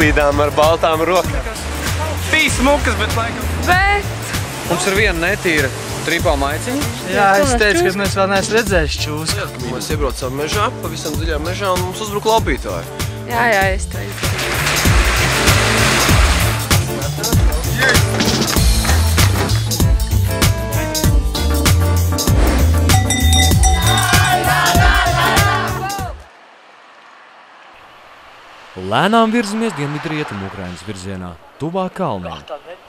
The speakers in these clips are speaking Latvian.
uzlīdām ar baltām rokām. Bija smukas, bet laikam... Bet... Mums ir viena netīra tripā maiciņa. Jā, es teicu, ka mēs vēl neesam redzējuši čūsku. Mēs iebraucām mežā, pavisam dziļā mežā, un mums uzbruka laupītāji. Jā, es to izdarīju. Lēnām virzamies dienvidrietumu Ukrainas virzienā, tuvāk kalniem.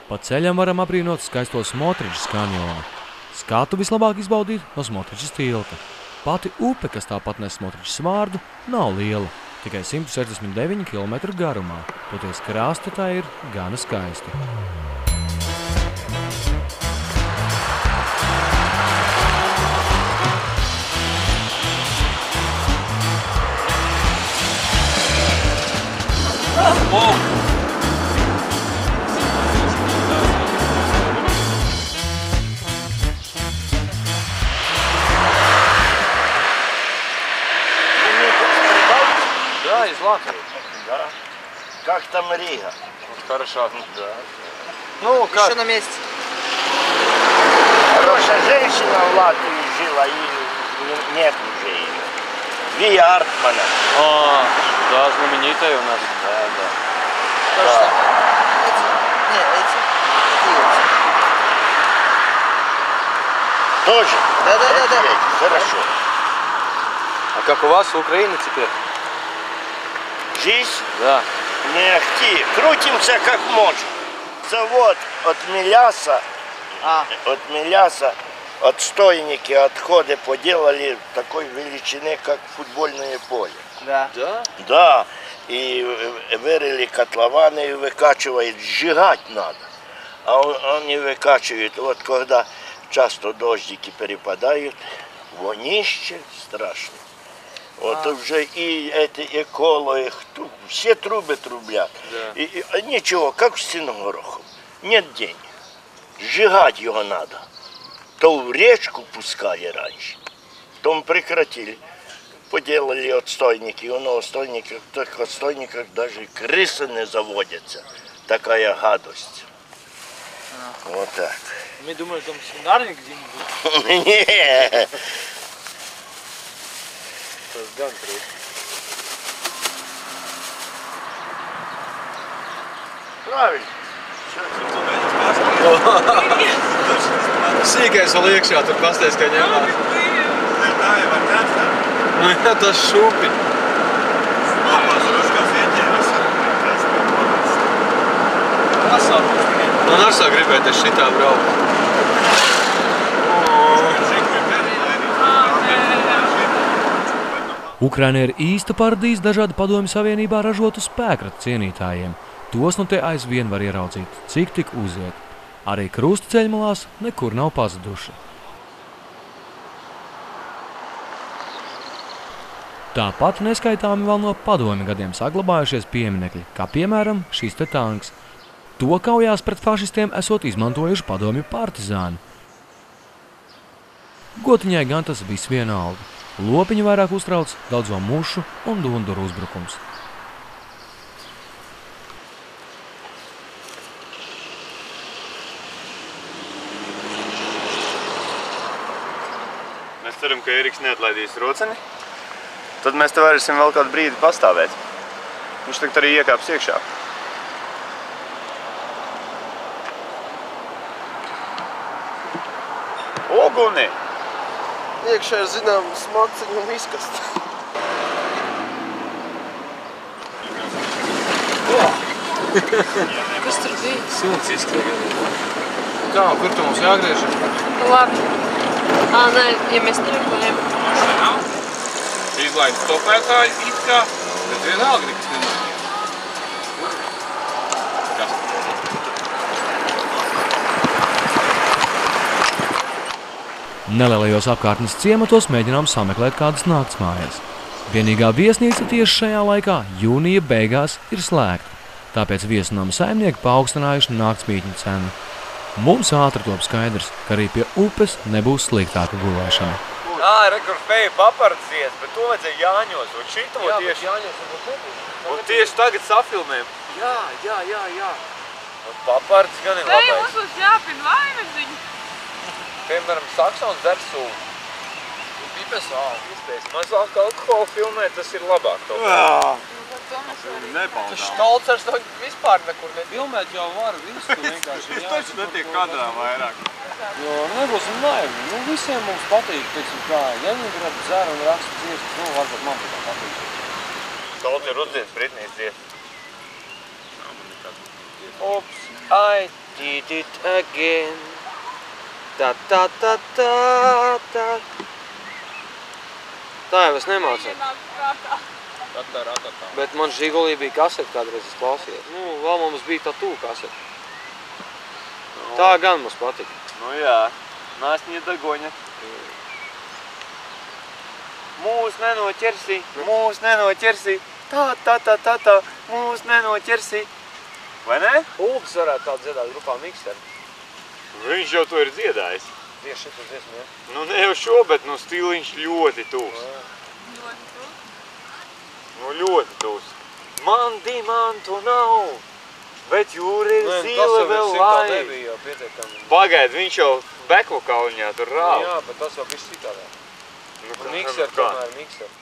Pa ceļam varam aprīnot skaisto Smotričas kanjonu. Skatu vislabāk izbaudīt no Smotričas tilta. Pati upe, kas tāpat nes Smotričas vārdu, nav liela, tikai 169 km garumā. Toties krasti tā ir gana skaisti. Да, из Латвии. Да. Как там Рига? Хорошо. Да. Ну, как? Еще на месте. Хорошая женщина в Латвии жила, и нет уже ее. Вия Артмана. А, да, знаменитая у нас. Да. Точно. Нет, эти. Тоже? Да. Хорошо. А как у вас в Украине теперь? Жизнь? Да. Не ахти. Крутимся как можем. Завод от Миляса, отстойники, отходы поделали такой величины, как футбольное поле. Да. Да? Да. И вырыли котлованы и выкачивают. Сжигать надо. А они выкачивают. Вот когда часто дождики перепадают, вонище страшно. Вот уже и эти экологи, все трубы трублят. Да. И ничего, как в Стеногороху. Нет денег. Сжигать его надо. То в речку пускали раньше, то прекратили. Поделали отстойники. У нас в таких отстойниках даже крысы не заводятся. Такая гадость. Вот так. Мы думаем, там свинарник где-нибудь. Не. Правильно. Sīkais vēl iekšā, tur pasties, kā ņemā. Nu jā, tas šupi. Man arī sāk gribēties šitā braukt. Ukraina ir īsta paradīze dažādu Padomju Savienībā ražotu spēkratu cienītājiem. Tos nu te aizvien var ieraudzīt, cik tik uziet. Arī krusta ceļmalās nekur nav pazuduši. Tāpat neskaitāmi vēl no Padomju gadiem saglabājušies pieminekļi, kā piemēram šīs te tanks. To kaujās pret fašistiem esot izmantojuši Padomju partizāni. Gotiņai gan tas viss vienalga. Lopiņu vairāk uztrauc daudzo mušu un dunduru uzbrukums. Mēs ceram, ka Eriks neatlaidīs roceni. Tad mēs te varēsim vēl kādu brīdi pastāvēt. Viņš tagad arī iekāps iekšā. Oguni! Iekšā ir zināms maciņu un izkast. Kas tur bija? Suns izkrīja. Kā, kur tu mums jāgriež? Labi. Nē, ja mēs nereklējam. Mašana nav. Izlaid stopētāji it kā, bet vienalga nekas nenotiek. Kas? Nelielajos apkārtnes ciematos mēģinām sameklēt kādas naktsmājas. Vienīgā viesnīca tieši šajā laikā jūnija beigās ir slēgta, tāpēc viesnama saimnieki paaugstinājuši naktsmītņu cenu. Mums ātri top skaidrs, ka arī pie upes nebūs sliktāka gulēšana. Rekur feja papardzies, bet to vajadzēja Jāņos, un šito Jā, tieši... bet Jāņos varbūt nebūs. Un tieši tagad safilmējam. Jā. Papards gan ir Ei, labais. mums būs jāpina vaimeziņu. Piemēram, saksons dzer sūdu. Pipes iespējas. Mazāk alkohola filmē, tas ir labāk. Tas štalcers to vispār nekur netiek. Filmēt jau var visu, vienkārši Tas taču netiek kadrā vairāk. Jo nebūsim naivi. Nu, visiem mums patīk, teiksim, kā Ļeņingrada dzer un raksta dziesmas. Nu, varbūt man tā patīk. Stolts ir uzdziedis Britnijas dziesmu. Oops, I did it again. Ta. Tā jau es nemācīju. Bet man Žigulī bija kasete kādreiz, es klausījos. Nu, vēl mums bija tā tū kasete. Tā gan mums patika. Nu jā, Nāsņa Dagoņa. Mūs nenoķersī. Tā, mūs nenoķersī. Vai ne? Ulds varētu tādu dziedāt grupā Miksteri. Viņš jau to ir dziedājis. Tieši šito dziesmu, ja? Nu ne jau šo, bet nu stiliņš ļoti tūs. Nu ļoti tūs. Man dimantu nav, bet jūra ir zila vēl lai. nebija jau pietiekami. Pagaid, viņš jau bekvokaliņā tur rāv. Jā, bet tas jau bišķi citādā. Nu, Un Miksteri tomēr Miksteri.